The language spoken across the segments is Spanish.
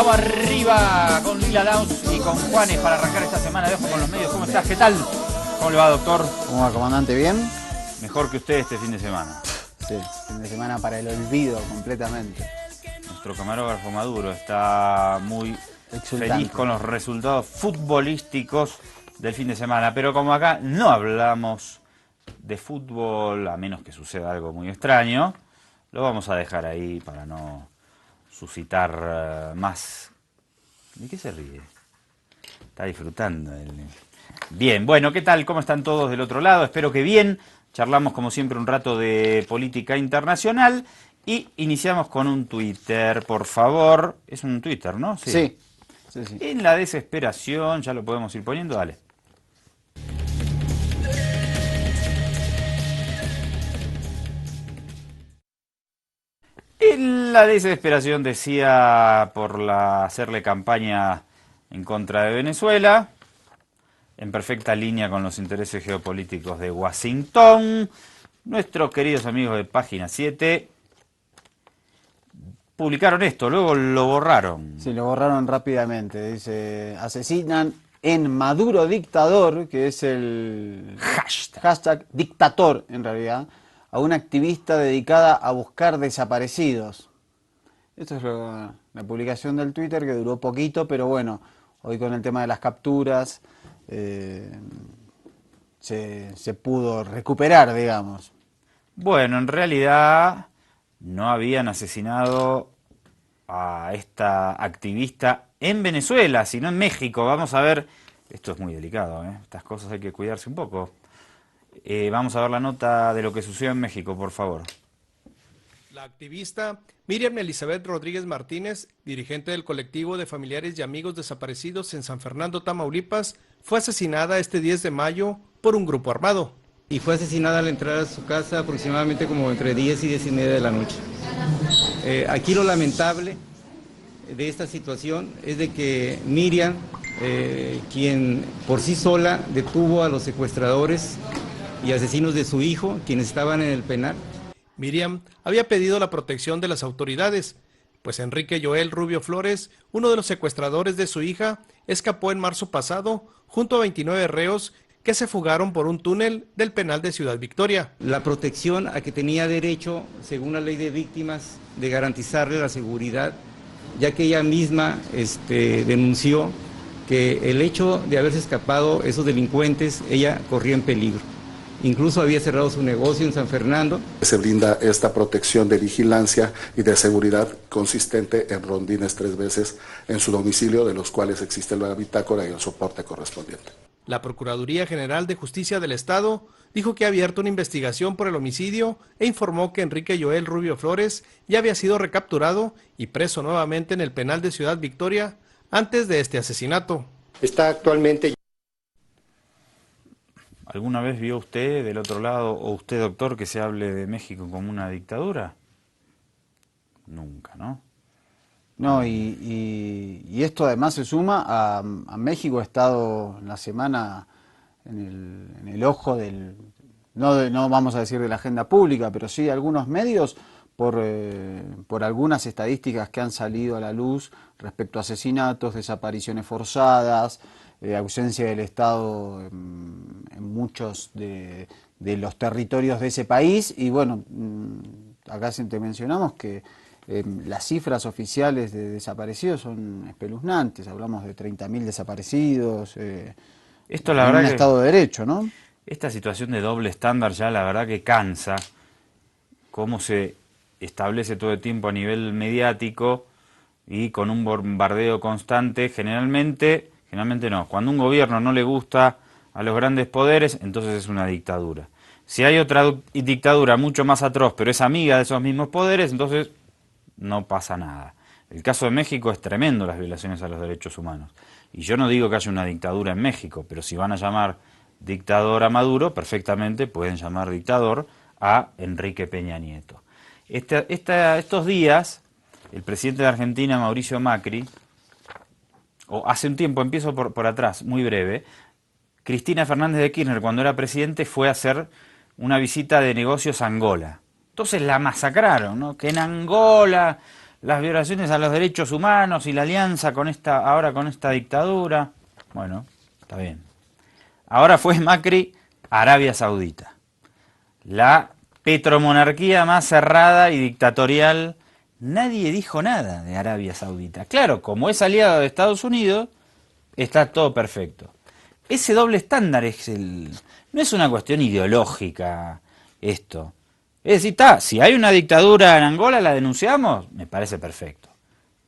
Vamos arriba con Lila Downs y con Juanes para arrancar esta semana de Ojo con los Medios. ¿Cómo estás? ¿Qué tal? ¿Cómo le va, doctor? ¿Cómo va, comandante? ¿Bien? Mejor que usted este fin de semana. Sí, fin de semana para el olvido completamente. Nuestro camarógrafo Maduro está muy Exultante. feliz con los resultados futbolísticos del fin de semana. Pero como acá no hablamos de fútbol, a menos que suceda algo muy extraño, lo vamos a dejar ahí para no suscitar más. ¿De qué se ríe? Está disfrutando. Bien, bueno, ¿qué tal? ¿Cómo están todos del otro lado? Espero que bien. Charlamos como siempre un rato de política internacional y iniciamos con un Twitter, por favor. Es un Twitter, ¿no? Sí. En la desesperación, ya lo podemos ir poniendo, dale. En la desesperación decía por hacerle campaña en contra de Venezuela, en perfecta línea con los intereses geopolíticos de Washington. Nuestros queridos amigos de Página 7 publicaron esto, luego lo borraron. Sí, lo borraron rápidamente. Dice, asesinan en Maduro dictador, que es el hashtag dictator en realidad, a una activista dedicada a buscar desaparecidos. Esto es la publicación del Twitter, que duró poquito, pero bueno, hoy con el tema de las capturas se pudo recuperar, digamos. Bueno, en realidad no habían asesinado a esta activista en Venezuela, sino en México. Vamos a ver, esto es muy delicado, ¿eh? Estas cosas hay que cuidarse un poco. Vamos a ver la nota de lo que sucedió en México, por favor. La activista Miriam Elizabeth Rodríguez Martínez, dirigente del colectivo de familiares y amigos desaparecidos en San Fernando, Tamaulipas, fue asesinada este 10 de mayo por un grupo armado. Y fue asesinada al entrar a su casa aproximadamente como entre 10 y 10 y media de la noche. Aquí lo lamentable de esta situación es de que Miriam, quien por sí sola detuvo a los secuestradores y asesinos de su hijo, quienes estaban en el penal. Miriam había pedido la protección de las autoridades, pues Enrique Joel Rubio Flores, uno de los secuestradores de su hija, escapó en marzo pasado junto a 29 reos que se fugaron por un túnel del penal de Ciudad Victoria. La protección a que tenía derecho, según la ley de víctimas, de garantizarle la seguridad, ya que ella misma denunció que el hecho de haberse escapado esos delincuentes, ella corría en peligro. Incluso había cerrado su negocio en San Fernando. Se brinda esta protección de vigilancia y de seguridad consistente en rondines 3 veces en su domicilio, de los cuales existe la bitácora y el soporte correspondiente. La Procuraduría General de Justicia del Estado dijo que ha abierto una investigación por el homicidio e informó que Enrique Joel Rubio Flores ya había sido recapturado y preso nuevamente en el penal de Ciudad Victoria antes de este asesinato. Está actualmente... ¿Alguna vez vio usted del otro lado, o usted, doctor, que se hable de México como una dictadura? Nunca, ¿no? No, y esto además se suma a México. Ha estado la semana en el ojo del, no vamos a decir de la agenda pública, pero sí de algunos medios por algunas estadísticas que han salido a la luz respecto a asesinatos, desapariciones forzadas, ausencia del Estado en muchos de los territorios de ese país. Y bueno, acá te mencionamos que las cifras oficiales de desaparecidos son espeluznantes. Hablamos de 30.000 desaparecidos, Esto, la en verdad, un Estado de Derecho, ¿no? Esta situación de doble estándar ya la verdad que cansa. Cómo se establece todo el tiempo a nivel mediático y con un bombardeo constante. Generalmente no. Cuando un gobierno no le gusta a los grandes poderes, entonces es una dictadura. Si hay otra dictadura mucho más atroz, pero es amiga de esos mismos poderes, entonces no pasa nada. El caso de México es tremendo, las violaciones a los derechos humanos. Y yo no digo que haya una dictadura en México, pero si van a llamar dictador a Maduro, perfectamente pueden llamar dictador a Enrique Peña Nieto. Estos días, el presidente de Argentina, Mauricio Macri, o hace un tiempo, empiezo por atrás, muy breve, Cristina Fernández de Kirchner, cuando era presidente, fue a hacer una visita de negocios a Angola. Entonces la masacraron, ¿no? Que en Angola las violaciones a los derechos humanos y la alianza con ahora con esta dictadura. Bueno, está bien. Ahora fue Macri a Arabia Saudita, la petromonarquía más cerrada y dictatorial. Nadie dijo nada de Arabia Saudita. Claro, como es aliado de Estados Unidos, está todo perfecto. Ese doble estándar no es una cuestión ideológica esto. Es decir, si hay una dictadura en Angola, la denunciamos, me parece perfecto.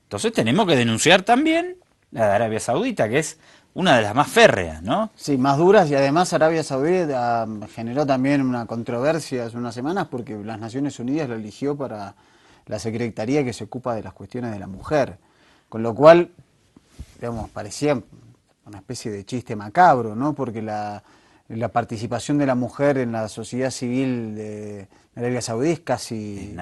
Entonces tenemos que denunciar también la de Arabia Saudita, que es una de las más férreas, ¿no? Sí, más duras, y además Arabia Saudita generó también una controversia hace unas semanas porque las Naciones Unidas lo eligió para la secretaría que se ocupa de las cuestiones de la mujer, con lo cual, digamos, parecía una especie de chiste macabro, ¿no? Porque la participación de la mujer en la sociedad civil de Arabia Saudí es casi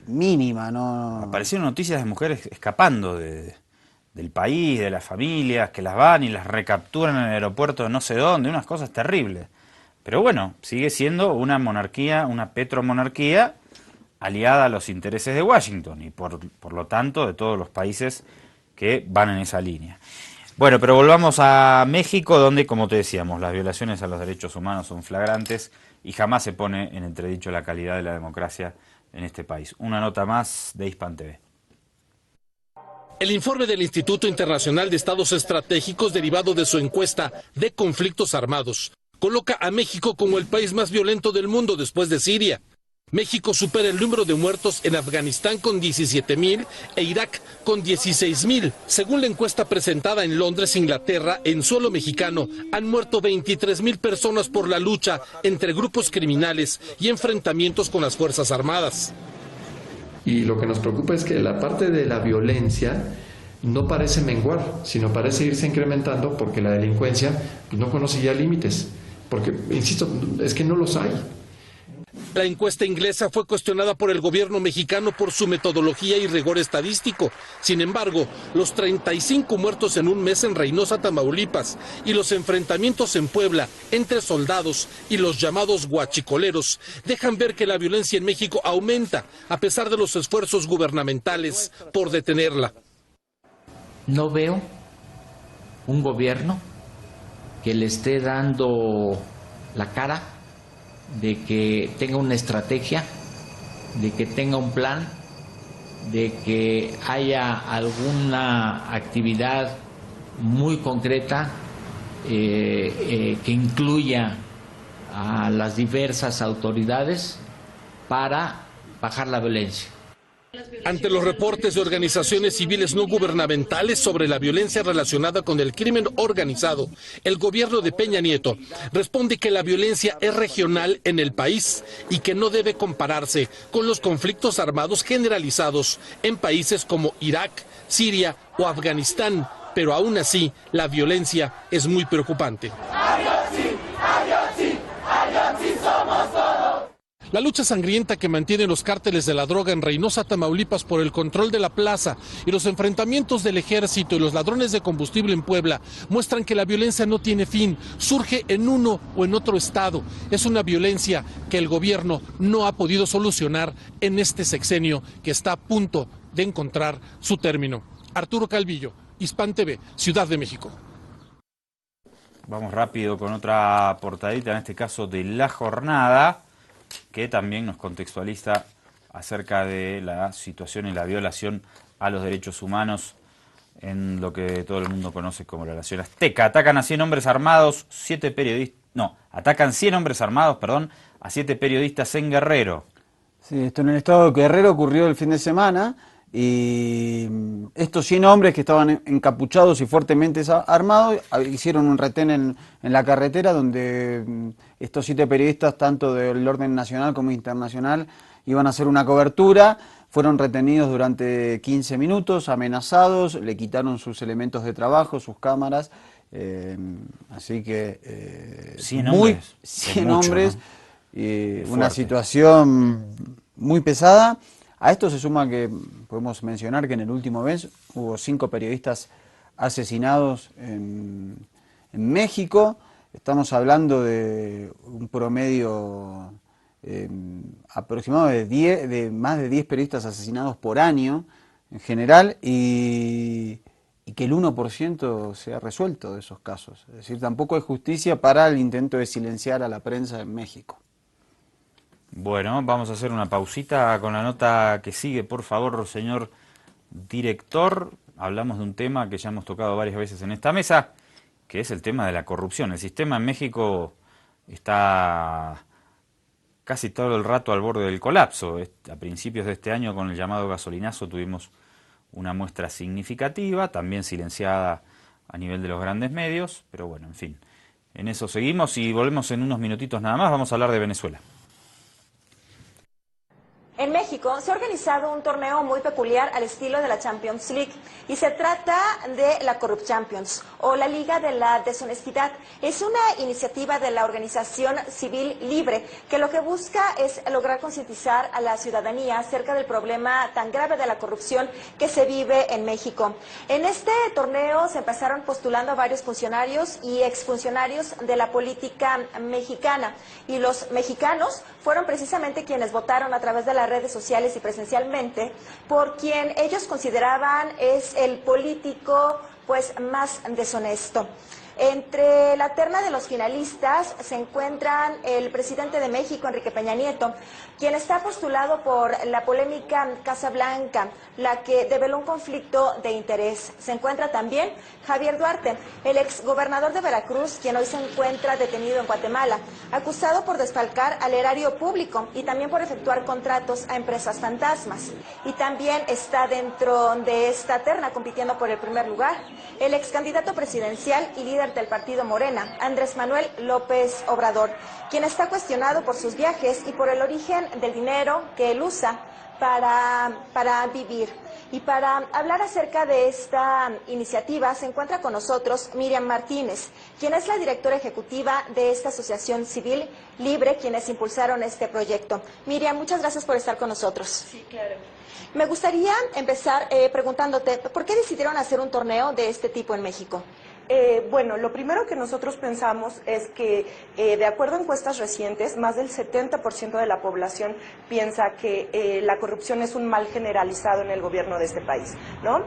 mínima, ¿no? Aparecieron noticias de mujeres escapando del país, de las familias, que las van y las recapturan en el aeropuerto de no sé dónde, unas cosas terribles. Pero bueno, sigue siendo una monarquía, una petromonarquía aliada a los intereses de Washington y por lo tanto de todos los países que van en esa línea. Bueno, pero volvamos a México, donde, como te decíamos, las violaciones a los derechos humanos son flagrantes y jamás se pone en entredicho la calidad de la democracia en este país. Una nota más de Hispan TV. El informe del Instituto Internacional de Estados Estratégicos, derivado de su encuesta de conflictos armados, coloca a México como el país más violento del mundo después de Siria. México supera el número de muertos en Afganistán con 17.000 e Irak con 16.000. Según la encuesta presentada en Londres, Inglaterra, en suelo mexicano han muerto 23.000 personas por la lucha entre grupos criminales y enfrentamientos con las Fuerzas Armadas. Y lo que nos preocupa es que la parte de la violencia no parece menguar, sino parece irse incrementando porque la delincuencia no conoce ya límites. Porque, insisto, es que no los hay. La encuesta inglesa fue cuestionada por el gobierno mexicano por su metodología y rigor estadístico. Sin embargo, los 35 muertos en un mes en Reynosa, Tamaulipas, y los enfrentamientos en Puebla entre soldados y los llamados guachicoleros dejan ver que la violencia en México aumenta a pesar de los esfuerzos gubernamentales por detenerla. No veo un gobierno que le esté dando la cara, de que tenga una estrategia, de que tenga un plan, de que haya alguna actividad muy concreta que incluya a las diversas autoridades para bajar la violencia. Ante los reportes de organizaciones civiles no gubernamentales sobre la violencia relacionada con el crimen organizado, el gobierno de Peña Nieto responde que la violencia es regional en el país y que no debe compararse con los conflictos armados generalizados en países como Irak, Siria o Afganistán, pero aún así la violencia es muy preocupante. La lucha sangrienta que mantienen los cárteles de la droga en Reynosa, Tamaulipas por el control de la plaza y los enfrentamientos del ejército y los ladrones de combustible en Puebla muestran que la violencia no tiene fin, surge en uno o en otro estado. Es una violencia que el gobierno no ha podido solucionar en este sexenio que está a punto de encontrar su término. Arturo Calvillo, Hispan TV, Ciudad de México. Vamos rápido con otra portadita, en este caso de La Jornada, que también nos contextualiza acerca de la situación y la violación a los derechos humanos en lo que todo el mundo conoce como la nación azteca. Atacan a 100 hombres armados, atacan 100 hombres armados, a 7 periodistas en Guerrero. Sí, esto en el estado de Guerrero ocurrió el fin de semana y estos 100 hombres que estaban encapuchados y fuertemente armados hicieron un retén en la carretera donde estos 7 periodistas, tanto del orden nacional como internacional, iban a hacer una cobertura. Fueron retenidos durante 15 minutos, amenazados, le quitaron sus elementos de trabajo, sus cámaras, así que 100 hombres, 100 hombres, ¿no? Una situación muy pesada. A esto se suma que podemos mencionar que en el último mes hubo 5 periodistas asesinados en México. Estamos hablando de un promedio aproximado de más de 10 periodistas asesinados por año. en general y que el 1% sea resuelto de esos casos. Es decir, tampoco hay justicia para el intento de silenciar a la prensa en México. Bueno, vamos a hacer una pausita con la nota que sigue, por favor, señor director. Hablamos de un tema que ya hemos tocado varias veces en esta mesa, que es el tema de la corrupción. El sistema en México está casi todo el rato al borde del colapso. A principios de este año, con el llamado gasolinazo, tuvimos una muestra significativa, también silenciada a nivel de los grandes medios, pero bueno, en fin, en eso seguimos y volvemos en unos minutitos nada más. Vamos a hablar de Venezuela. En México se ha organizado un torneo muy peculiar al estilo de la Champions League y se trata de la Corrupt Champions o la Liga de la Deshonestidad. Es una iniciativa de la organización civil libre que lo que busca es lograr concientizar a la ciudadanía acerca del problema tan grave de la corrupción que se vive en México. En este torneo se empezaron postulando a varios funcionarios y exfuncionarios de la política mexicana y los mexicanos fueron precisamente quienes votaron a través de las redes sociales y presencialmente por quien ellos consideraban es el político pues más deshonesto. Entre la terna de los finalistas se encuentran el presidente de México, Enrique Peña Nieto, quien está postulado por la polémica Casa Blanca, la que develó un conflicto de interés. Se encuentra también Javier Duarte, el exgobernador de Veracruz, quien hoy se encuentra detenido en Guatemala, acusado por desfalcar al erario público y también por efectuar contratos a empresas fantasmas. Y también está dentro de esta terna, compitiendo por el primer lugar, el ex candidato presidencial y líder del partido Morena, Andrés Manuel López Obrador, quien está cuestionado por sus viajes y por el origen del dinero que él usa para vivir. Y para hablar acerca de esta iniciativa se encuentra con nosotros Miriam Martínez, quien es la directora ejecutiva de esta asociación civil libre, quienes impulsaron este proyecto. Miriam, muchas gracias por estar con nosotros. Sí, claro. Me gustaría empezar preguntándote, ¿por qué decidieron hacer un torneo de este tipo en México? Bueno, lo primero que nosotros pensamos es que, de acuerdo a encuestas recientes, más del 70% de la población piensa que la corrupción es un mal generalizado en el gobierno de este país, ¿no?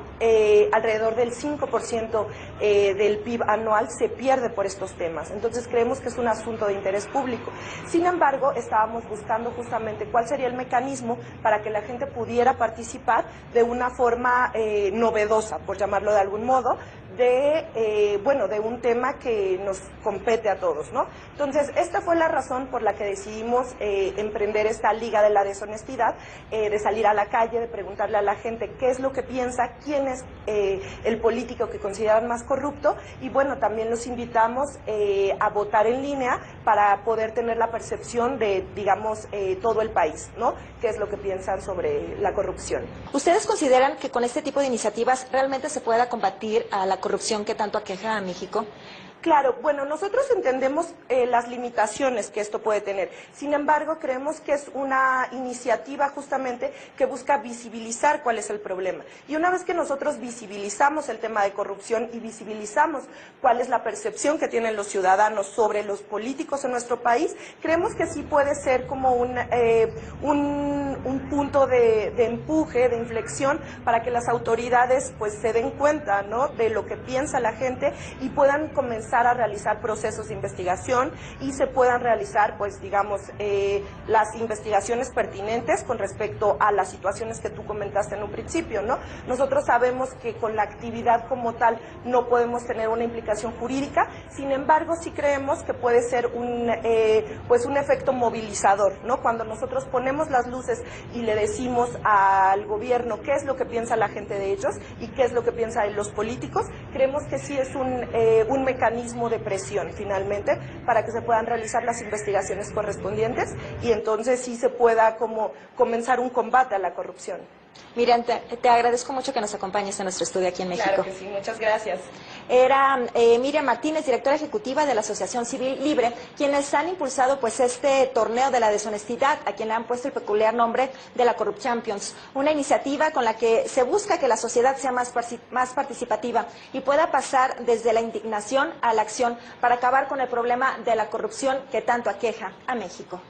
Alrededor del 5% del PIB anual se pierde por estos temas, entonces creemos que es un asunto de interés público. Sin embargo, estábamos buscando justamente cuál sería el mecanismo para que la gente pudiera participar de una forma novedosa, por llamarlo de algún modo, de un tema que nos compete a todos, ¿no? Entonces, esta fue la razón por la que decidimos emprender esta Liga de la Deshonestidad, de salir a la calle, de preguntarle a la gente qué es lo que piensa, quién es el político que consideran más corrupto, y bueno, también los invitamos a votar en línea para poder tener la percepción de, digamos, todo el país, ¿no? Qué es lo que piensan sobre la corrupción. ¿Ustedes consideran que con este tipo de iniciativas realmente se pueda combatir a la corrupción que tanto aqueja a México? Claro, bueno, nosotros entendemos las limitaciones que esto puede tener. Sin embargo, creemos que es una iniciativa justamente que busca visibilizar cuál es el problema. Y una vez que nosotros visibilizamos el tema de corrupción y visibilizamos cuál es la percepción que tienen los ciudadanos sobre los políticos en nuestro país, creemos que sí puede ser como un punto de empuje, de inflexión, para que las autoridades pues se den cuenta, ¿no?, de lo que piensa la gente y puedan comenzar a realizar procesos de investigación y se puedan realizar, pues digamos, las investigaciones pertinentes con respecto a las situaciones que tú comentaste en un principio, ¿no? Nosotros sabemos que con la actividad como tal no podemos tener una implicación jurídica, sin embargo sí creemos que puede ser un efecto movilizador, ¿no? Cuando nosotros ponemos las luces y le decimos al gobierno qué es lo que piensa la gente de ellos y qué es lo que piensan los políticos, creemos que sí es un mecanismo de presión finalmente para que se puedan realizar las investigaciones correspondientes y entonces sí se pueda como comenzar un combate a la corrupción. Miriam, te agradezco mucho que nos acompañes en nuestro estudio aquí en México. Claro que sí, muchas gracias. Era Miriam Martínez, directora ejecutiva de la Asociación Civil Libre, quienes han impulsado pues este torneo de la deshonestidad, a quien le han puesto el peculiar nombre de la Corrupt Champions, una iniciativa con la que se busca que la sociedad sea más participativa y pueda pasar desde la indignación a la acción para acabar con el problema de la corrupción que tanto aqueja a México.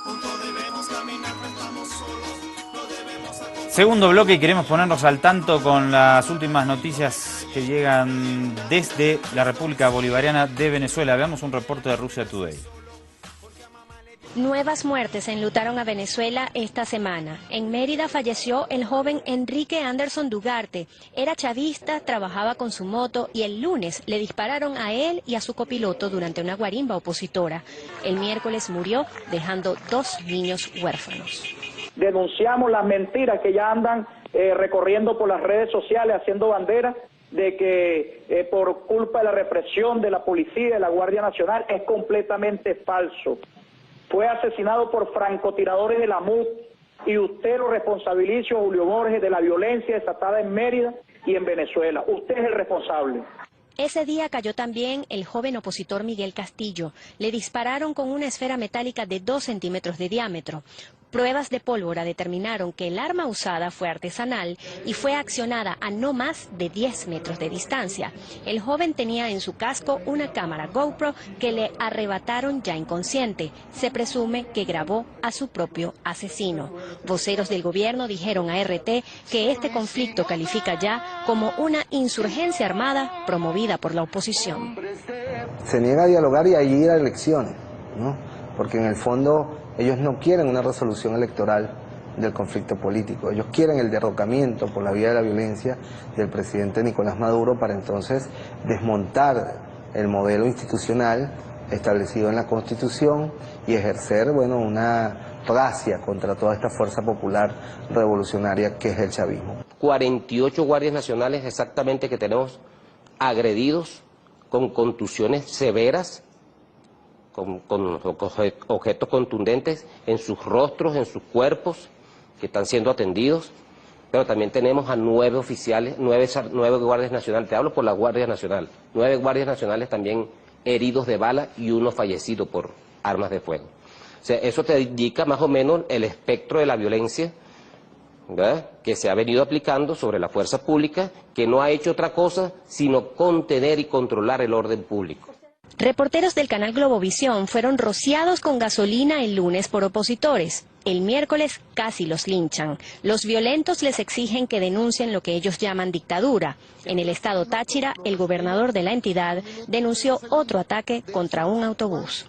Juntos debemos caminar, no estamos solos. Segundo bloque y queremos ponernos al tanto con las últimas noticias que llegan desde la República Bolivariana de Venezuela. Veamos un reporte de Russia Today. Nuevas muertes enlutaron a Venezuela esta semana. En Mérida falleció el joven Enrique Anderson Dugarte. Era chavista, trabajaba con su moto y el lunes le dispararon a él y a su copiloto durante una guarimba opositora. El miércoles murió dejando 2 niños huérfanos. Denunciamos las mentiras que ya andan recorriendo por las redes sociales haciendo bandera de que por culpa de la represión de la policía y de la Guardia Nacional es completamente falso. Fue asesinado por francotiradores de la MUD y usted lo responsabiliza, Julio Borges, de la violencia desatada en Mérida y en Venezuela. Usted es el responsable. Ese día cayó también el joven opositor Miguel Castillo. Le dispararon con una esfera metálica de 2 centímetros de diámetro. Pruebas de pólvora determinaron que el arma usada fue artesanal y fue accionada a no más de 10 metros de distancia. El joven tenía en su casco una cámara GoPro que le arrebataron ya inconsciente. Se presume que grabó a su propio asesino. Voceros del gobierno dijeron a RT que este conflicto califica ya como una insurgencia armada promovida por la oposición. Se niega a dialogar y a ir a elecciones, ¿no? Porque en el fondo ellos no quieren una resolución electoral del conflicto político. Ellos quieren el derrocamiento por la vía de la violencia del presidente Nicolás Maduro para entonces desmontar el modelo institucional establecido en la Constitución y ejercer, bueno, una racia contra toda esta fuerza popular revolucionaria que es el chavismo. 48 guardias nacionales exactamente que tenemos agredidos con contusiones severas, con objetos contundentes en sus rostros, en sus cuerpos, que están siendo atendidos, pero también tenemos a 9 oficiales, 9 guardias nacionales, te hablo por la Guardia Nacional, 9 guardias nacionales también heridos de bala y 1 fallecido por armas de fuego. O sea, eso te indica más o menos el espectro de la violencia, ¿verdad?, que se ha venido aplicando sobre la fuerza pública, que no ha hecho otra cosa sino contener y controlar el orden público. Reporteros del canal Globovisión fueron rociados con gasolina el lunes por opositores. El miércoles casi los linchan. Los violentos les exigen que denuncien lo que ellos llaman dictadura. En el estado Táchira, el gobernador de la entidad denunció otro ataque contra un autobús.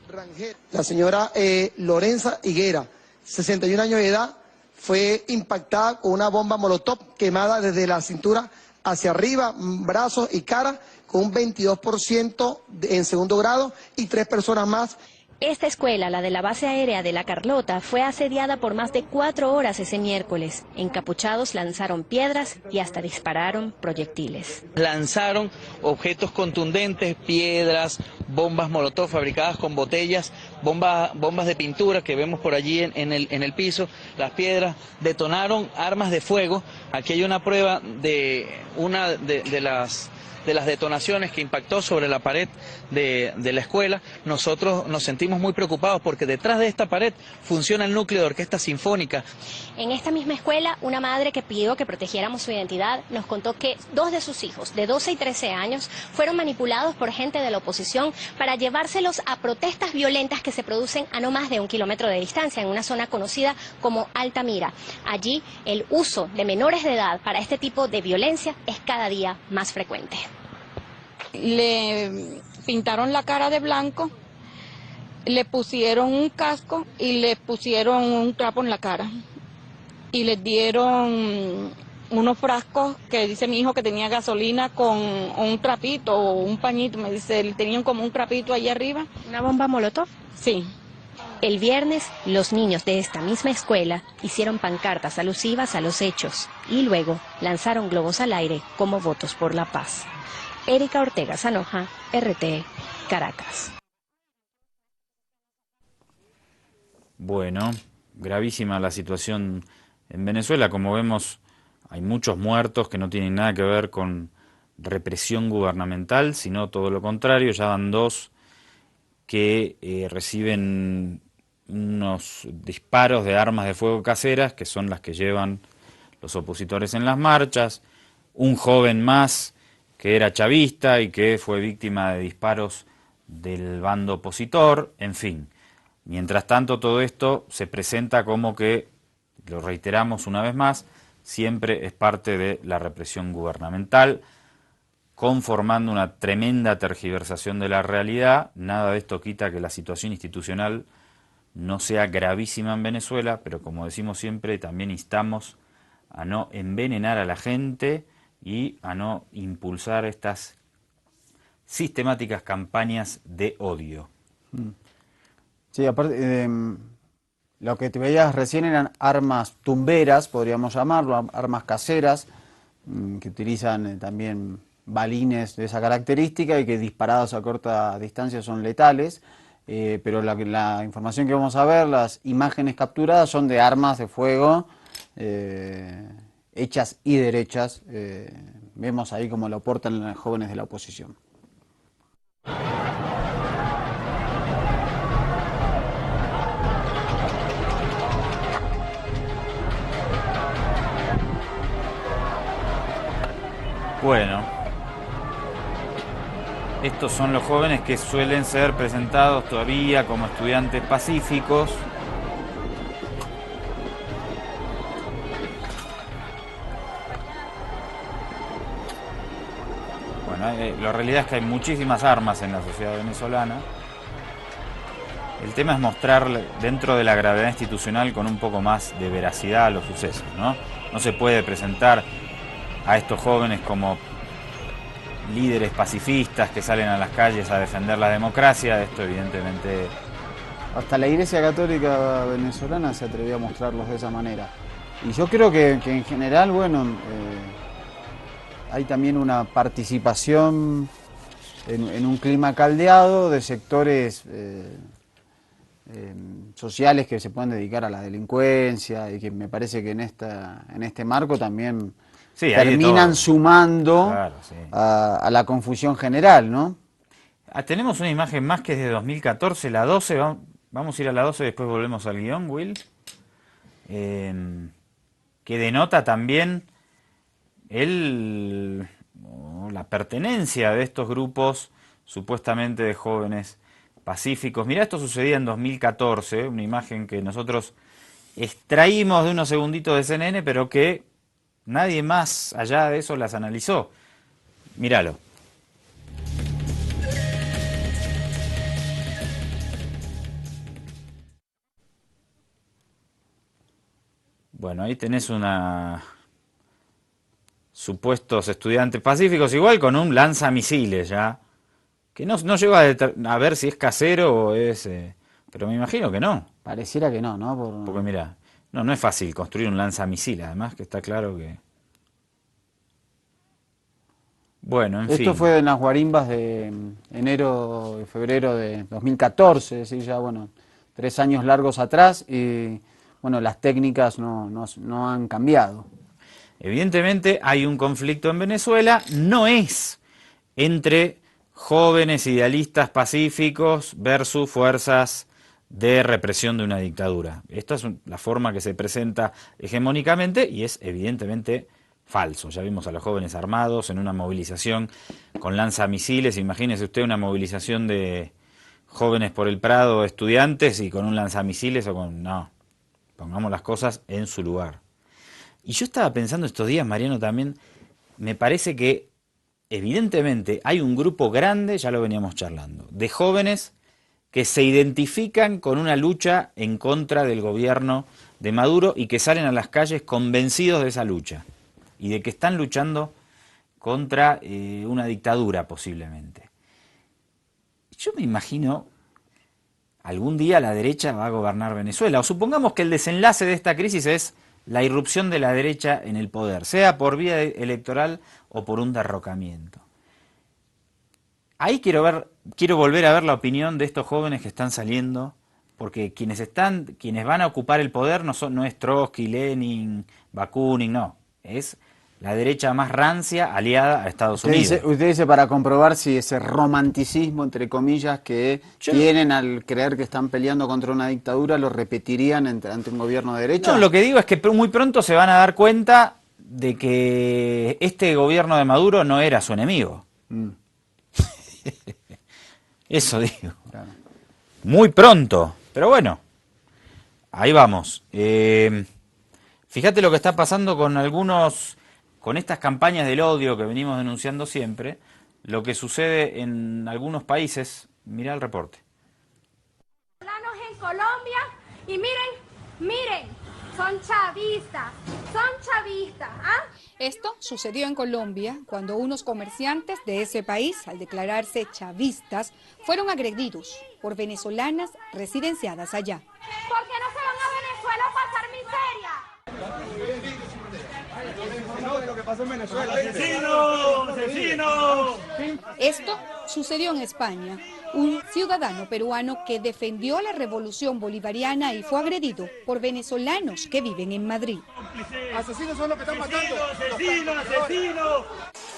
La señora Lorenza Higuera, 61 años de edad, fue impactada con una bomba molotov quemada desde la cintura hacia arriba, brazos y cara, con un 22% en segundo grado y 3 personas más. Esta escuela, la de la base aérea de La Carlota, fue asediada por más de 4 horas ese miércoles. Encapuchados lanzaron piedras y hasta dispararon proyectiles. Lanzaron objetos contundentes, piedras, bombas molotov fabricadas con botellas, bombas de pintura que vemos por allí en el piso. Las piedras detonaron armas de fuego. Aquí hay una prueba de una de las detonaciones que impactó sobre la pared de la escuela. Nosotros nos sentimos muy preocupados porque detrás de esta pared funciona el núcleo de orquesta sinfónica. En esta misma escuela, una madre que pidió que protegiéramos su identidad nos contó que 2 de sus hijos, de 12 y 13 años, fueron manipulados por gente de la oposición para llevárselos a protestas violentas que se producen a no más de 1 kilómetro de distancia, en una zona conocida como Altamira. Allí, el uso de menores de edad para este tipo de violencia es cada día más frecuente. Le pintaron la cara de blanco, le pusieron un casco y le pusieron un trapo en la cara. Y les dieron unos frascos que dice mi hijo que tenía gasolina con un trapito o un pañito, me dice, tenían como un trapito ahí arriba. ¿Una bomba molotov? Sí. El viernes, los niños de esta misma escuela hicieron pancartas alusivas a los hechos y luego lanzaron globos al aire como votos por la paz. Erika Ortega Sanoja, RT, Caracas. Bueno, gravísima la situación en Venezuela. Como vemos, hay muchos muertos que no tienen nada que ver con represión gubernamental, sino todo lo contrario. Ya van 2 que reciben unos disparos de armas de fuego caseras, que son las que llevan los opositores en las marchas. Un joven más que era chavista y que fue víctima de disparos del bando opositor, en fin. Mientras tanto, todo esto se presenta como que, lo reiteramos una vez más, siempre es parte de la represión gubernamental, conformando una tremenda tergiversación de la realidad. Nada de esto quita que la situación institucional no sea gravísima en Venezuela, pero como decimos siempre, también instamos a no envenenar a la gente y a no impulsar estas sistemáticas campañas de odio. Sí, aparte, lo que te veías recién eran armas tumberas, podríamos llamarlo, armas caseras, que utilizan también balines de esa característica y que disparados a corta distancia son letales. Pero la información que vamos a ver, las imágenes capturadas son de armas de fuego hechas y derechas. Vemos ahí cómo lo portan los jóvenes de la oposición. Bueno. Estos son los jóvenes que suelen ser presentados todavía como estudiantes pacíficos. Bueno, la realidad es que hay muchísimas armas en la sociedad venezolana. El tema es mostrar dentro de la gravedad institucional con un poco más de veracidad los sucesos, ¿no? No se puede presentar a estos jóvenes como líderes pacifistas que salen a las calles a defender la democracia. Esto evidentemente... Hasta la Iglesia Católica venezolana se atrevió a mostrarlos de esa manera. Y yo creo que en general, bueno, hay también una participación en un clima caldeado de sectores sociales que se pueden dedicar a la delincuencia y que me parece que en este marco también... Sí, terminan sumando claro, sí, a la confusión general, ¿no? Tenemos una imagen más que es de 2014, la 12, vamos a ir a la 12 y después volvemos al guión, Will, que denota también la pertenencia de estos grupos supuestamente de jóvenes pacíficos. Mirá, esto sucedía en 2014, una imagen que nosotros extraímos de unos segunditos de CNN, pero que nadie más allá de eso las analizó. Míralo. Bueno, ahí tenés supuestos estudiantes pacíficos, igual con un lanzamisiles ya, que no lleva a ver si es casero o es... pero me imagino que no. Pareciera que no, ¿no? Porque mira... No es fácil construir un lanzamisiles, además que está claro que... Bueno, en fin. Esto fue en las guarimbas de enero y febrero de 2014, es decir, ya, bueno, 3 años largos atrás y, bueno, las técnicas no han cambiado. Evidentemente hay un conflicto en Venezuela, no es entre jóvenes idealistas pacíficos versus fuerzas de represión de una dictadura. Esta es la forma que se presenta hegemónicamente y es evidentemente falso. Ya vimos a los jóvenes armados en una movilización con lanzamisiles. Imagínese usted una movilización de jóvenes por el Prado, estudiantes, y con un lanzamisiles o con... No, pongamos las cosas en su lugar. Y yo estaba pensando estos días, Mariano, también, me parece que evidentemente hay un grupo grande, ya lo veníamos charlando, de jóvenes que se identifican con una lucha en contra del gobierno de Maduro y que salen a las calles convencidos de esa lucha y de que están luchando contra una dictadura posiblemente. Yo me imagino algún día la derecha va a gobernar Venezuela, o supongamos que el desenlace de esta crisis es la irrupción de la derecha en el poder, sea por vía electoral o por un derrocamiento. Ahí quiero volver a ver la opinión de estos jóvenes que están saliendo, porque quienes van a ocupar el poder no es Trotsky, Lenin, Bakunin, no, es la derecha más rancia aliada a Estados Unidos. Usted dice para comprobar si ese romanticismo, entre comillas, que tienen al creer que están peleando contra una dictadura, lo repetirían ante un gobierno de derecha. No, lo que digo es que muy pronto se van a dar cuenta de que este gobierno de Maduro no era su enemigo. Eso digo. Claro. Muy pronto, pero bueno, ahí vamos. Fíjense Fíjate lo que está pasando con estas campañas del odio que venimos denunciando siempre, lo que sucede en algunos países. Mirá el reporte. En Colombia, y miren, son chavistas, ¿ah? Esto sucedió en Colombia cuando unos comerciantes de ese país, al declararse chavistas, fueron agredidos por venezolanas residenciadas allá. ¿Por qué no se van a Venezuela a pasar miseria? Lo que pasa en Venezuela. ¡Asesino! ¡Asesino! Esto sucedió en España. Un ciudadano peruano que defendió la revolución bolivariana y fue agredido por venezolanos que viven en Madrid. ¡Asesinos son los que están matando! ¡Asesino!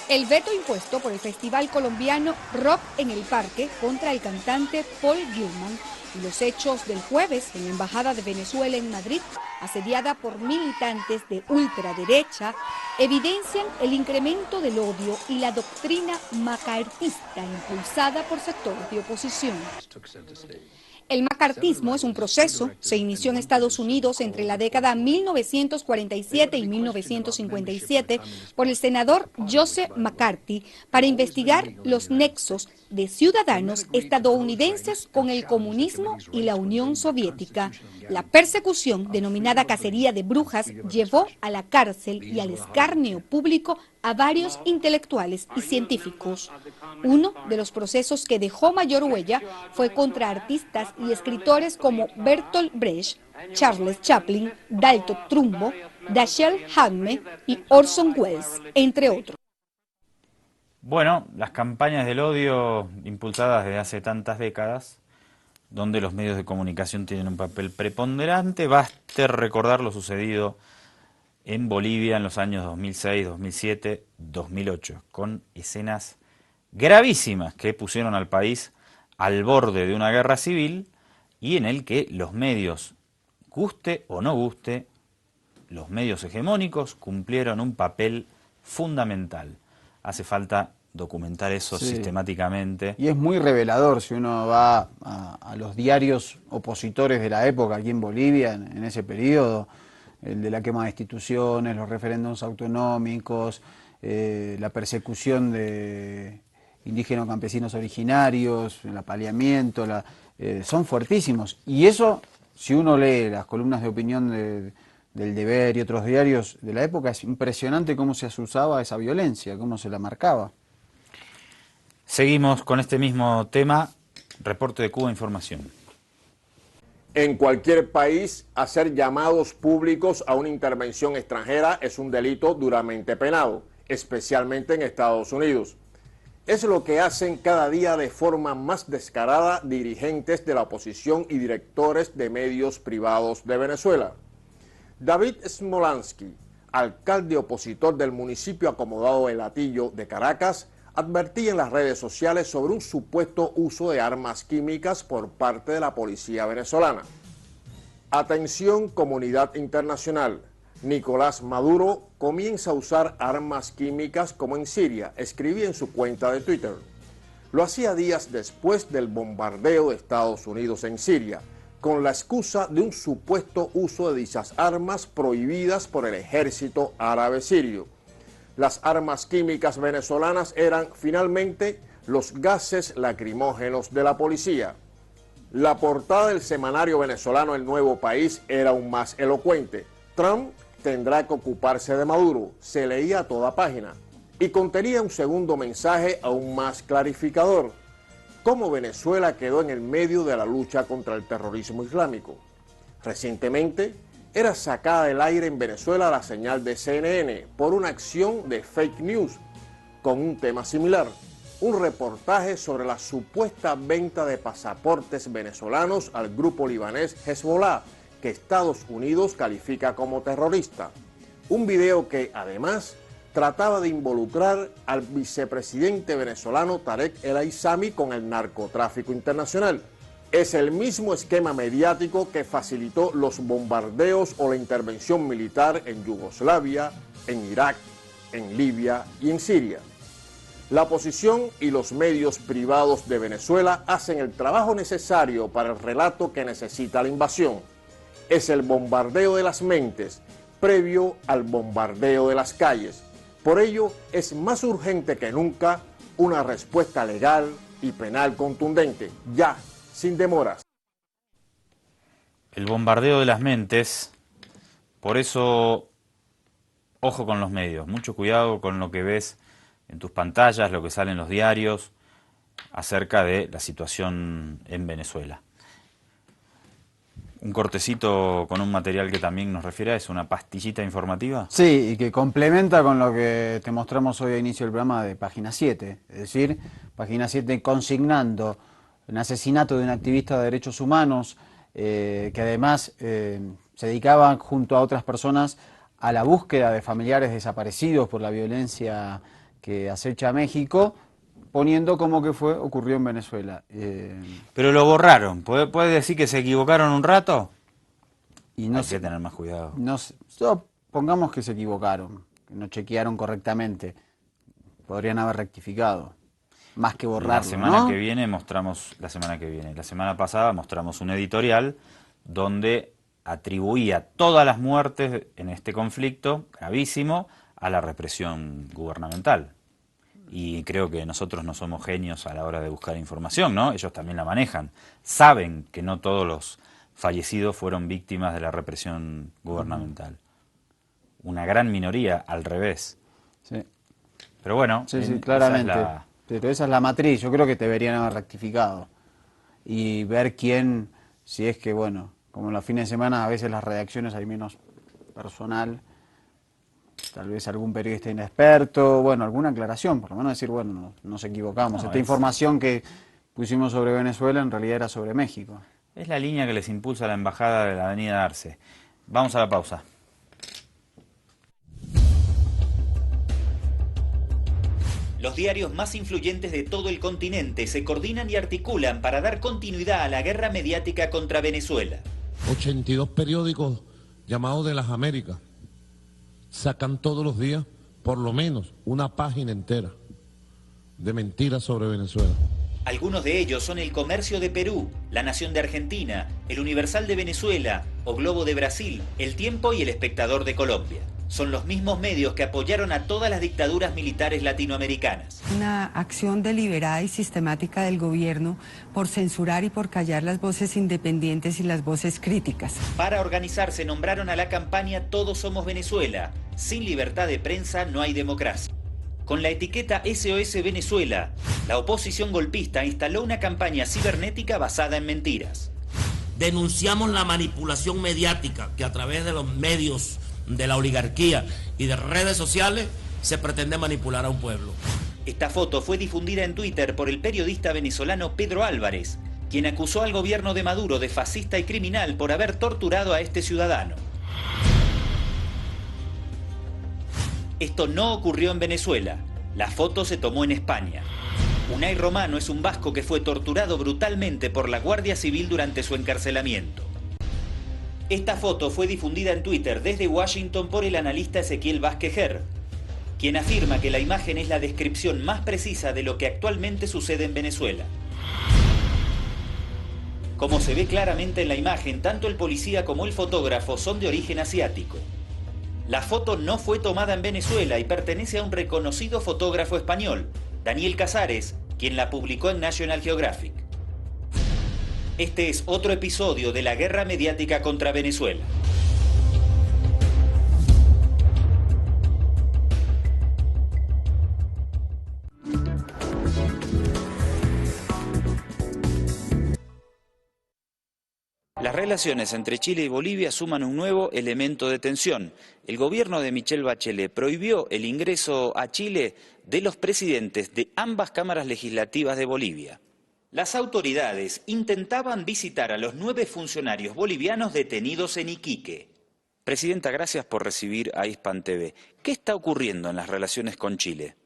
El veto impuesto por el festival colombiano Rock en el Parque contra el cantante Paul Gilman y los hechos del jueves en la Embajada de Venezuela en Madrid, asediada por militantes de ultraderecha, evidencian el incremento del odio y la doctrina macartista impulsada por sectores de oposición. El macartismo es un proceso, se inició en Estados Unidos entre la década 1947 y 1957 por el senador Joseph McCarthy para investigar los nexos de ciudadanos estadounidenses con el comunismo y la Unión Soviética. La persecución, denominada cacería de brujas, llevó a la cárcel y al escarnio público a varios intelectuales y científicos. Uno de los procesos que dejó mayor huella fue contra artistas y escritores como Bertolt Brecht, Charles Chaplin, Dalton Trumbo, Dashiell Hammett y Orson Welles, entre otros. Bueno, las campañas del odio impulsadas desde hace tantas décadas, donde los medios de comunicación tienen un papel preponderante, baste recordar lo sucedido en Bolivia en los años 2006, 2007, 2008, con escenas gravísimas que pusieron al país al borde de una guerra civil y en el que los medios, guste o no guste, los medios hegemónicos cumplieron un papel fundamental. Hace falta documentar eso sistemáticamente. Y es muy revelador si uno va a los diarios opositores de la época aquí en Bolivia, en ese periodo, el de la quema de instituciones, los referéndums autonómicos, la persecución de indígenas campesinos originarios, el apaleamiento, son fuertísimos. Y eso, si uno lee las columnas de opinión del Deber y otros diarios de la época, es impresionante cómo se usaba esa violencia, cómo se la marcaba. Seguimos con este mismo tema, reporte de Cuba Información. En cualquier país, hacer llamados públicos a una intervención extranjera es un delito duramente penado, especialmente en Estados Unidos. Es lo que hacen cada día de forma más descarada dirigentes de la oposición y directores de medios privados de Venezuela. David Smolansky, alcalde opositor del municipio acomodado de Latillo de Caracas, advertía en las redes sociales sobre un supuesto uso de armas químicas por parte de la policía venezolana. Atención, comunidad internacional. Nicolás Maduro comienza a usar armas químicas como en Siria, escribía en su cuenta de Twitter. Lo hacía días después del bombardeo de Estados Unidos en Siria, con la excusa de un supuesto uso de dichas armas prohibidas por el ejército árabe sirio. Las armas químicas venezolanas eran finalmente los gases lacrimógenos de la policía. La portada del semanario venezolano El Nuevo País era aún más elocuente. Trump tendrá que ocuparse de Maduro, se leía a toda página, y contenía un segundo mensaje aún más clarificador: cómo Venezuela quedó en el medio de la lucha contra el terrorismo islámico. Recientemente era sacada del aire en Venezuela la señal de CNN por una acción de fake news con un tema similar, un reportaje sobre la supuesta venta de pasaportes venezolanos al grupo libanés Hezbollah, que Estados Unidos califica como terrorista. Un video que, además, trataba de involucrar al vicepresidente venezolano Tarek El Aissami con el narcotráfico internacional. Es el mismo esquema mediático que facilitó los bombardeos o la intervención militar en Yugoslavia, en Irak, en Libia y en Siria. La oposición y los medios privados de Venezuela hacen el trabajo necesario para el relato que necesita la invasión. Es el bombardeo de las mentes, previo al bombardeo de las calles. Por ello, es más urgente que nunca una respuesta legal y penal contundente, ya, sin demoras. El bombardeo de las mentes, por eso, ojo con los medios, mucho cuidado con lo que ves en tus pantallas, lo que sale en los diarios acerca de la situación en Venezuela. Un cortecito con un material que también nos refiere a eso, una pastillita informativa. Sí, y que complementa con lo que te mostramos hoy a inicio del programa de Página 7. Es decir, Página 7 consignando un asesinato de un activista de derechos humanos que además se dedicaba junto a otras personas a la búsqueda de familiares desaparecidos por la violencia que acecha a México, poniendo como que ocurrió en Venezuela. Pero lo borraron. ¿Puede decir que se equivocaron un rato? Y no hay que tener más cuidado. Pongamos que se equivocaron, que no chequearon correctamente. Podrían haber rectificado. Más que borrarlo, La semana ¿no? que viene mostramos, la semana pasada mostramos un editorial donde atribuía todas las muertes en este conflicto gravísimo a la represión gubernamental. Y creo que nosotros no somos genios a la hora de buscar información, ¿no? Ellos también la manejan. Saben que no todos los fallecidos fueron víctimas de la represión gubernamental. Una gran minoría, al revés. Sí. Pero bueno, sí, claramente. Pero esa es la matriz. Yo creo que deberían haber rectificado. Y ver quién, si es que, bueno, como en los fines de semana a veces las redacciones hay menos personal, tal vez algún periodista inexperto, bueno, alguna aclaración, por lo menos decir, bueno, nos equivocamos. Esta información que pusimos sobre Venezuela en realidad era sobre México. Es la línea que les impulsa la embajada de la Avenida Arce. Vamos a la pausa. Los diarios más influyentes de todo el continente se coordinan y articulan para dar continuidad a la guerra mediática contra Venezuela. 82 periódicos llamados de las Américas sacan todos los días por lo menos una página entera de mentiras sobre Venezuela. Algunos de ellos son El Comercio de Perú, La Nación de Argentina, El Universal de Venezuela, O Globo de Brasil, El Tiempo y El Espectador de Colombia. Son los mismos medios que apoyaron a todas las dictaduras militares latinoamericanas. Una acción deliberada y sistemática del gobierno por censurar y por callar las voces independientes y las voces críticas. Para organizarse nombraron a la campaña Todos Somos Venezuela. Sin libertad de prensa no hay democracia. Con la etiqueta SOS Venezuela, la oposición golpista instaló una campaña cibernética basada en mentiras. Denunciamos la manipulación mediática que a través de los medios de la oligarquía y de redes sociales se pretende manipular a un pueblo. Esta foto fue difundida en Twitter por el periodista venezolano Pedro Álvarez, quien acusó al gobierno de Maduro de fascista y criminal por haber torturado a este ciudadano. Esto no ocurrió en Venezuela. La foto se tomó en España. Unai Romano es un vasco que fue torturado brutalmente por la Guardia Civil durante su encarcelamiento. Esta foto fue difundida en Twitter desde Washington por el analista Ezequiel Vázquez Ger, quien afirma que la imagen es la descripción más precisa de lo que actualmente sucede en Venezuela. Como se ve claramente en la imagen, tanto el policía como el fotógrafo son de origen asiático. La foto no fue tomada en Venezuela y pertenece a un reconocido fotógrafo español, Daniel Casares, quien la publicó en National Geographic. Este es otro episodio de la guerra mediática contra Venezuela. Las relaciones entre Chile y Bolivia suman un nuevo elemento de tensión. El gobierno de Michelle Bachelet prohibió el ingreso a Chile de los presidentes de ambas cámaras legislativas de Bolivia. Las autoridades intentaban visitar a los 9 funcionarios bolivianos detenidos en Iquique. Presidenta, gracias por recibir a Hispan TV. ¿Qué está ocurriendo en las relaciones con Chile?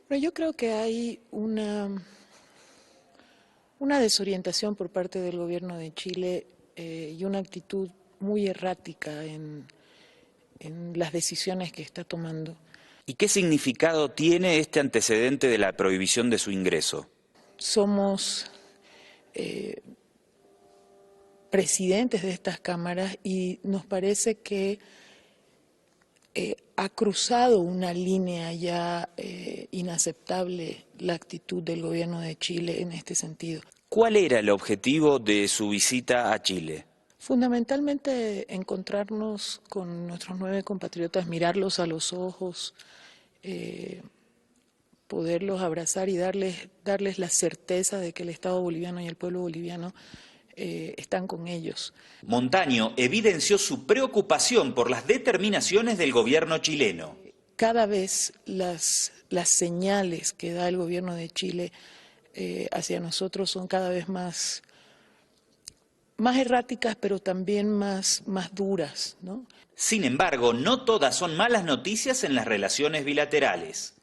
Pero yo creo que hay una desorientación por parte del gobierno de Chile y una actitud muy errática en las decisiones que está tomando. ¿Y qué significado tiene este antecedente de la prohibición de su ingreso? Somos presidentes de estas cámaras y nos parece que ha cruzado una línea ya inaceptable la actitud del gobierno de Chile en este sentido. ¿Cuál era el objetivo de su visita a Chile? Fundamentalmente encontrarnos con nuestros 9 compatriotas, mirarlos a los ojos, poderlos abrazar y darles la certeza de que el Estado boliviano y el pueblo boliviano están con ellos. Montaño evidenció su preocupación por las determinaciones del gobierno chileno. Cada vez las señales que da el gobierno de Chile hacia nosotros son cada vez más erráticas, pero también más duras, ¿no? Sin embargo, no todas son malas noticias en las relaciones bilaterales.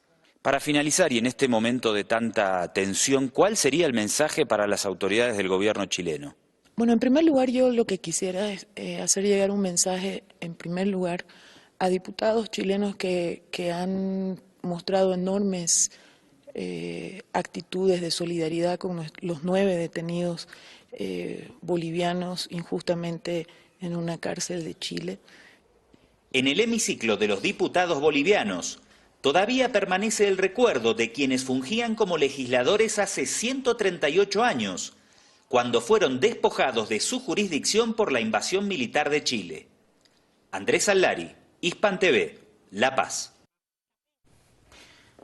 Para finalizar, y en este momento de tanta tensión, ¿cuál sería el mensaje para las autoridades del gobierno chileno? Bueno, en primer lugar, yo lo que quisiera es hacer llegar un mensaje, en primer lugar, a diputados chilenos que han mostrado enormes actitudes de solidaridad con los 9 detenidos bolivianos injustamente en una cárcel de Chile. En el hemiciclo de los diputados bolivianos, todavía permanece el recuerdo de quienes fungían como legisladores hace 138 años, cuando fueron despojados de su jurisdicción por la invasión militar de Chile. Andrés Allari, Hispan TV, La Paz.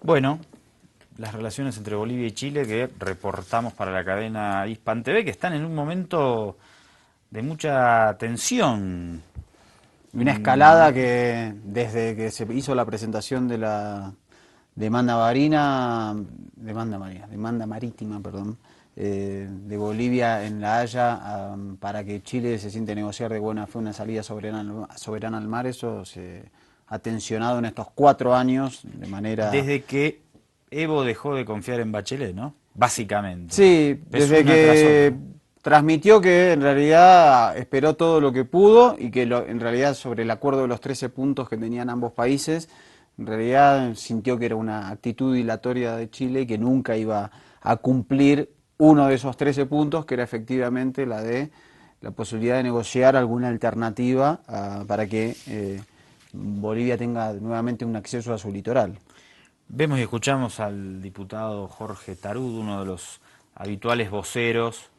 Bueno, las relaciones entre Bolivia y Chile que reportamos para la cadena Hispan TV, que están en un momento de mucha tensión. Una escalada que desde que se hizo la presentación de la demanda marítima, de Bolivia en La Haya, para que Chile se siente negociar de buena fe una salida soberana al mar, eso se ha tensionado en estos 4 años de manera... Desde que Evo dejó de confiar en Bachelet, ¿no? Básicamente. Sí, desde que transmitió que en realidad esperó todo lo que pudo y que en realidad sobre el acuerdo de los 13 puntos que tenían ambos países, en realidad sintió que era una actitud dilatoria de Chile y que nunca iba a cumplir uno de esos 13 puntos, que era efectivamente la de la posibilidad de negociar alguna alternativa para que Bolivia tenga nuevamente un acceso a su litoral. Vemos y escuchamos al diputado Jorge Tarud, uno de los habituales voceros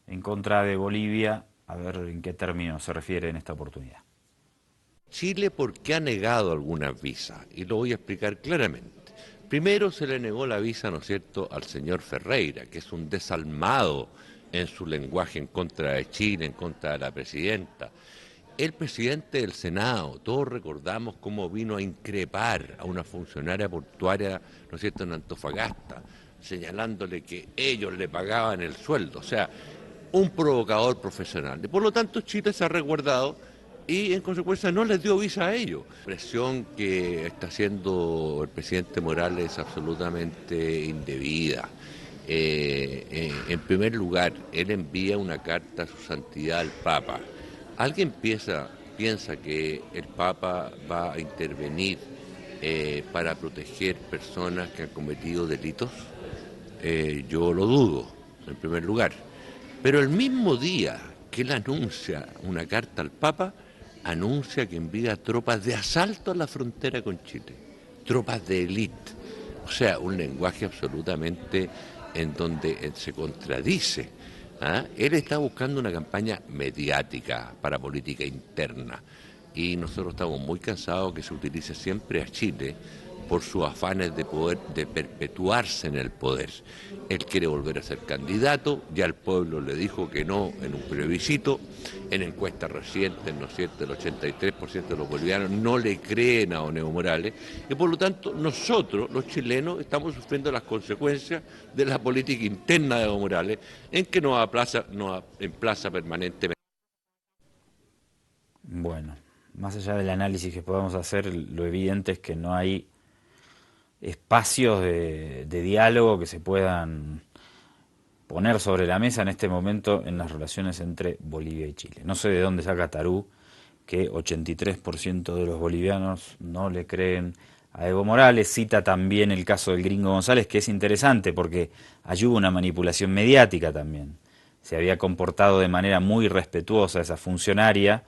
en contra de Bolivia, a ver en qué término se refiere en esta oportunidad. Chile, ¿por qué ha negado algunas visas? Y lo voy a explicar claramente. Primero se le negó la visa, ¿no es cierto?, al señor Ferreira, que es un desalmado en su lenguaje en contra de Chile, en contra de la presidenta. El presidente del Senado, todos recordamos cómo vino a increpar a una funcionaria portuaria, ¿no es cierto?, en Antofagasta, señalándole que ellos le pagaban el sueldo, o sea, un provocador profesional. Y por lo tanto Chile se ha resguardado y en consecuencia no les dio visa a ellos. La presión que está haciendo el presidente Morales es absolutamente indebida. En primer lugar, él envía una carta a su santidad al Papa. ¿Alguien piensa que el Papa va a intervenir para proteger personas que han cometido delitos? Yo lo dudo, en primer lugar. Pero el mismo día que él anuncia una carta al Papa, anuncia que envía tropas de asalto a la frontera con Chile, tropas de élite. O sea, un lenguaje absolutamente en donde se contradice. Él está buscando una campaña mediática para política interna y nosotros estamos muy cansados que se utilice siempre a Chile por sus afanes de poder, de perpetuarse en el poder. Él quiere volver a ser candidato, ya el pueblo le dijo que no en un plebiscito, en encuestas recientes, ¿no es cierto?, el 83% de los bolivianos no le creen a don Evo Morales, y por lo tanto nosotros, los chilenos, estamos sufriendo las consecuencias de la política interna de Evo Morales, en que nos emplaza permanentemente. Bueno, más allá del análisis que podamos hacer, lo evidente es que no hay espacios de diálogo que se puedan poner sobre la mesa en este momento en las relaciones entre Bolivia y Chile. No sé de dónde saca Tarú que 83% de los bolivianos no le creen a Evo Morales. Cita también el caso del Gringo González, que es interesante porque allí hubo una manipulación mediática también. Se había comportado de manera muy respetuosa esa funcionaria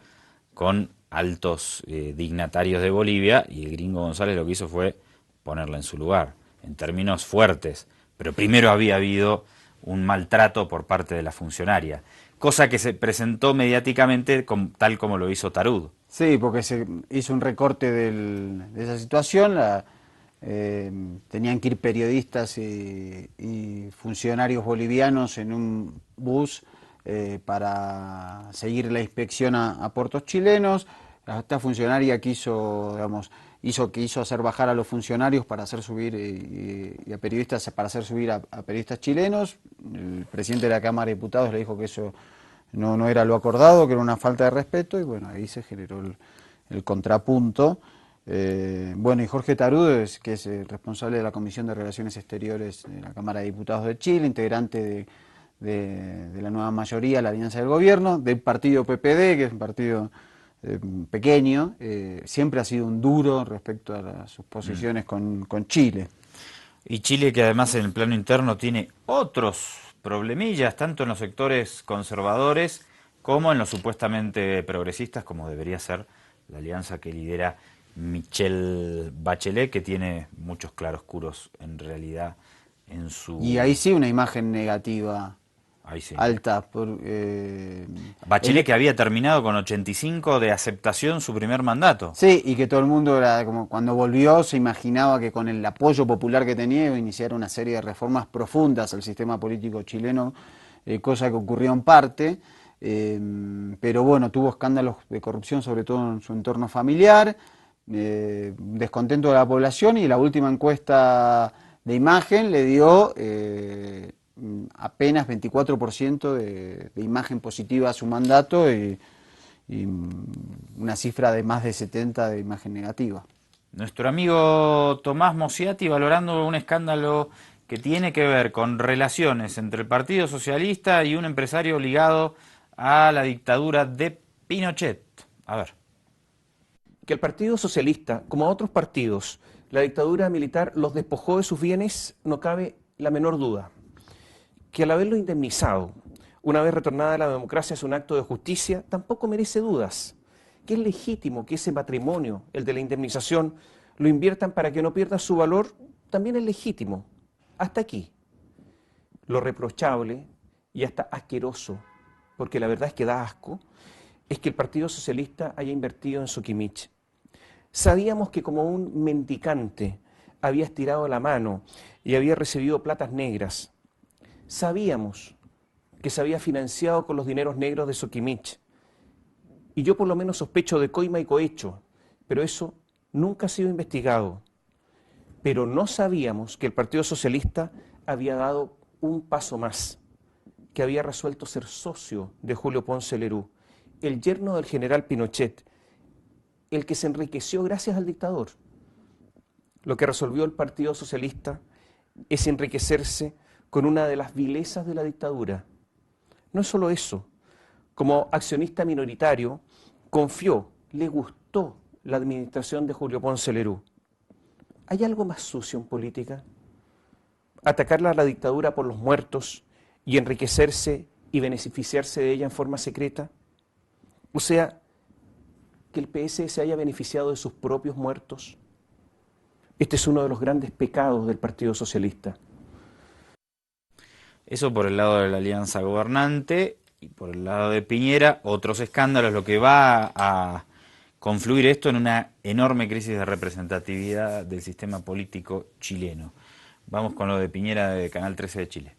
con altos dignatarios de Bolivia, y el gringo González lo que hizo fue ponerla en su lugar, en términos fuertes. Pero primero había habido un maltrato por parte de la funcionaria, cosa que se presentó mediáticamente tal como lo hizo Tarud. Sí, porque se hizo un recorte de esa situación, tenían que ir periodistas y funcionarios bolivianos en un bus para seguir la inspección a puertos chilenos. Esta funcionaria quiso hacer bajar a los funcionarios para hacer subir y a periodistas para hacer subir a periodistas chilenos. El presidente de la Cámara de Diputados le dijo que eso no era lo acordado, que era una falta de respeto, y bueno, ahí se generó el contrapunto. Bueno, y Jorge Tarud, que es el responsable de la Comisión de Relaciones Exteriores de la Cámara de Diputados de Chile, integrante de la nueva mayoría, la alianza del gobierno, del partido PPD, que es un partido pequeño, siempre ha sido un duro respecto a sus posiciones con Chile. Y Chile, que además en el plano interno tiene otros problemillas, tanto en los sectores conservadores como en los supuestamente progresistas, como debería ser la alianza que lidera Michelle Bachelet, que tiene muchos claroscuros en realidad en su... Y ahí sí una imagen negativa. Ahí sí. Alta. Bachelet, que había terminado con 85 de aceptación su primer mandato. Sí, y que todo el mundo, como cuando volvió, se imaginaba que con el apoyo popular que tenía iba a iniciar una serie de reformas profundas al sistema político chileno, cosa que ocurrió en parte, pero bueno, tuvo escándalos de corrupción, sobre todo en su entorno familiar, descontento de la población, y la última encuesta de imagen le dio apenas 24% de imagen positiva a su mandato y una cifra de más de 70% de imagen negativa. Nuestro amigo Tomás Mosiati valorando un escándalo que tiene que ver con relaciones entre el Partido Socialista y un empresario ligado a la dictadura de Pinochet. A ver. Que el Partido Socialista, como a otros partidos, la dictadura militar los despojó de sus bienes, no cabe la menor duda. Que al haberlo indemnizado, una vez retornada a la democracia, es un acto de justicia, tampoco merece dudas. Que es legítimo que ese patrimonio, el de la indemnización, lo inviertan para que no pierda su valor, también es legítimo. Hasta aquí. Lo reprochable y hasta asqueroso, porque la verdad es que da asco, es que el Partido Socialista haya invertido en Soquimich. Sabíamos que como un mendicante había estirado la mano y había recibido platas negras. Sabíamos que se había financiado con los dineros negros de Soquimich. Y yo por lo menos sospecho de coima y cohecho, pero eso nunca ha sido investigado. Pero no sabíamos que el Partido Socialista había dado un paso más, que había resuelto ser socio de Julio Ponce Lerú, el yerno del general Pinochet, el que se enriqueció gracias al dictador. Lo que resolvió el Partido Socialista es enriquecerse con una de las vilezas de la dictadura. No es solo eso. Como accionista minoritario, confió, le gustó la administración de Julio Ponce Lerú. ¿Hay algo más sucio en política? Atacarla a la dictadura por los muertos y enriquecerse y beneficiarse de ella en forma secreta. O sea, que el PS se haya beneficiado de sus propios muertos. Este es uno de los grandes pecados del Partido Socialista. Eso por el lado de la alianza gobernante, y por el lado de Piñera, otros escándalos, lo que va a confluir esto en una enorme crisis de representatividad del sistema político chileno. Vamos con lo de Piñera de Canal 13 de Chile.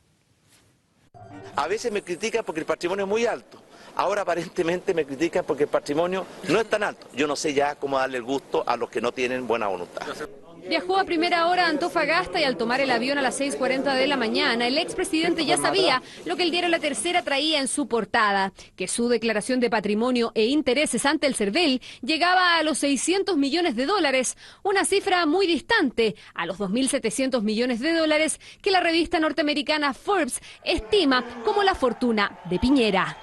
A veces me critican porque el patrimonio es muy alto. Ahora aparentemente me critican porque el patrimonio no es tan alto. Yo no sé ya cómo darle el gusto a los que no tienen buena voluntad. Viajó a primera hora a Antofagasta y al tomar el avión a las 6:40 de la mañana, el expresidente ya sabía lo que el diario La Tercera traía en su portada, que su declaración de patrimonio e intereses ante el CERVEL llegaba a los $600 millones, una cifra muy distante a los $2.700 millones que la revista norteamericana Forbes estima como la fortuna de Piñera.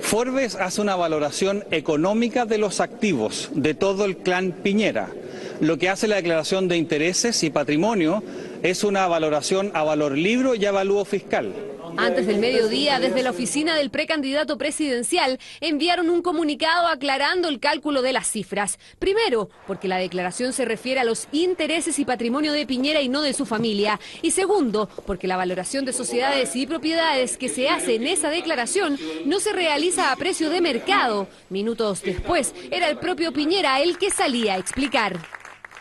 Forbes hace una valoración económica de los activos de todo el clan Piñera. Lo que hace la declaración de intereses y patrimonio es una valoración a valor libro y avalúo fiscal. Antes del mediodía, desde la oficina del precandidato presidencial, enviaron un comunicado aclarando el cálculo de las cifras. Primero, porque la declaración se refiere a los intereses y patrimonio de Piñera y no de su familia. Y segundo, porque la valoración de sociedades y propiedades que se hace en esa declaración no se realiza a precio de mercado. Minutos después, era el propio Piñera el que salía a explicar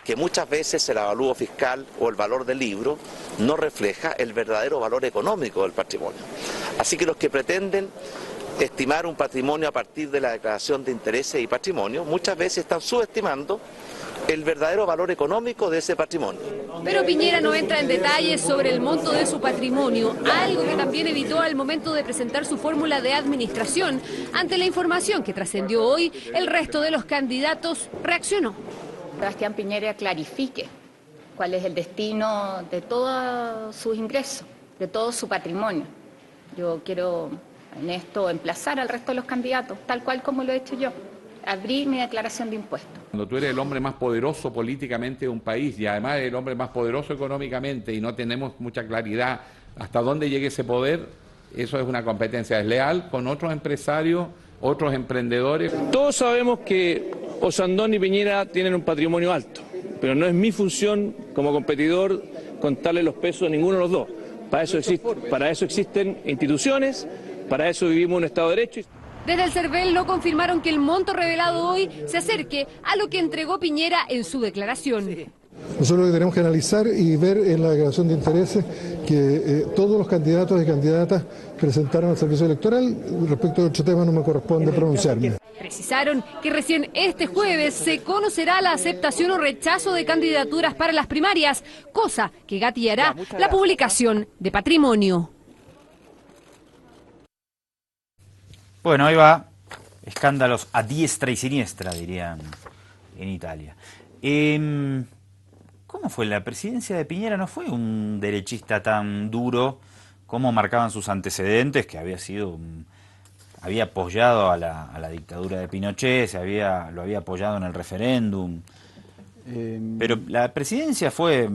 que muchas veces el avalúo fiscal o el valor del libro no refleja el verdadero valor económico del patrimonio. Así que los que pretenden estimar un patrimonio a partir de la declaración de intereses y patrimonio, muchas veces están subestimando el verdadero valor económico de ese patrimonio. Pero Piñera no entra en detalles sobre el monto de su patrimonio, algo que también evitó al momento de presentar su fórmula de administración. Ante la información que trascendió hoy, el resto de los candidatos reaccionó. Sebastián Piñera clarifique cuál es el destino de todos sus ingresos, de todo su patrimonio. Yo quiero en esto emplazar al resto de los candidatos, tal cual como lo he hecho yo, abrir mi declaración de impuestos. Cuando tú eres el hombre más poderoso políticamente de un país y además el hombre más poderoso económicamente y no tenemos mucha claridad hasta dónde llegue ese poder, eso es una competencia desleal con otros empresarios, otros emprendedores. Todos sabemos que Osandón y Piñera tienen un patrimonio alto, pero no es mi función como competidor contarle los pesos a ninguno de los dos. Para eso existen instituciones, para eso vivimos en un Estado de Derecho. Desde el CERVEL no confirmaron que el monto revelado hoy se acerque a lo que entregó Piñera en su declaración. Nosotros lo que tenemos que analizar y ver en la declaración de intereses que todos los candidatos y candidatas presentaron al servicio electoral. Respecto a otro tema no me corresponde pronunciarme. Precisaron que recién este jueves se conocerá la aceptación o rechazo de candidaturas para las primarias, cosa que gatillará la publicación de patrimonio. Bueno, ahí va. Escándalos a diestra y siniestra, dirían en Italia. ¿Cómo fue? La presidencia de Piñera no fue un derechista tan duro como marcaban sus antecedentes, que había apoyado a la dictadura de Pinochet, lo había apoyado en el referéndum. Pero la presidencia fue...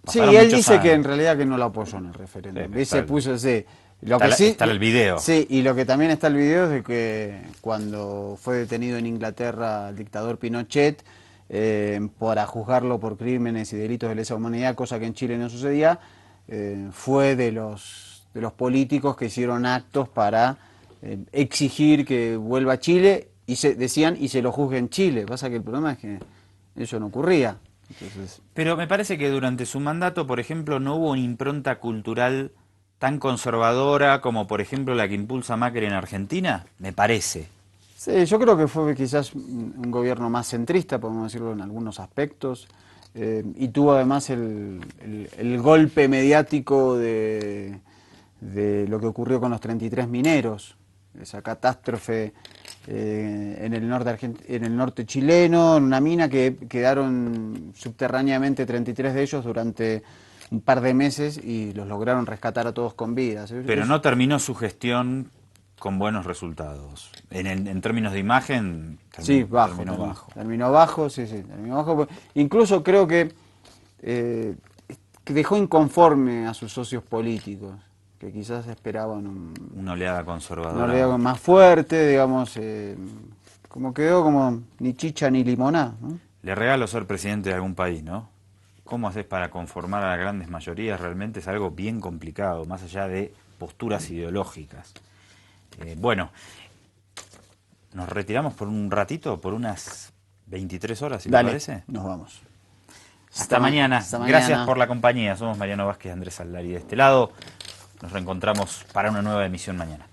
Sí, él dice que en realidad que no la apoyó en el referéndum. Está el video. Sí, y lo que también está el video es de que cuando fue detenido en Inglaterra el dictador Pinochet, para juzgarlo por crímenes y delitos de lesa humanidad, cosa que en Chile no sucedía, fue de los políticos que hicieron actos para exigir que vuelva a Chile y se lo juzgue en Chile. Pasa que el problema es que eso no ocurría. Entonces... Pero me parece que durante su mandato, por ejemplo, no hubo una impronta cultural tan conservadora como, por ejemplo, la que impulsa Macri en Argentina, me parece. Sí, yo creo que fue quizás un gobierno más centrista, podemos decirlo en algunos aspectos, y tuvo además el golpe mediático de lo que ocurrió con los 33 mineros, esa catástrofe en el norte chileno, en una mina que quedaron subterráneamente 33 de ellos durante un par de meses y los lograron rescatar a todos con vida. Pero no terminó su gestión con buenos resultados. En términos de imagen, terminó bajo. Terminó bajo. Incluso creo que dejó inconforme a sus socios políticos, que quizás esperaban una oleada conservadora. Una oleada más fuerte, digamos, como quedó como ni chicha ni limoná, ¿no? Le regalo ser presidente de algún país, ¿no? ¿Cómo haces para conformar a las grandes mayorías? Realmente es algo bien complicado, más allá de posturas ideológicas. Bueno, nos retiramos por un ratito, por unas 23 horas, si te parece. Nos vamos. Hasta mañana. Gracias por la compañía. Somos Mariano Vázquez y Andrés Aldari de este lado. Nos reencontramos para una nueva emisión mañana.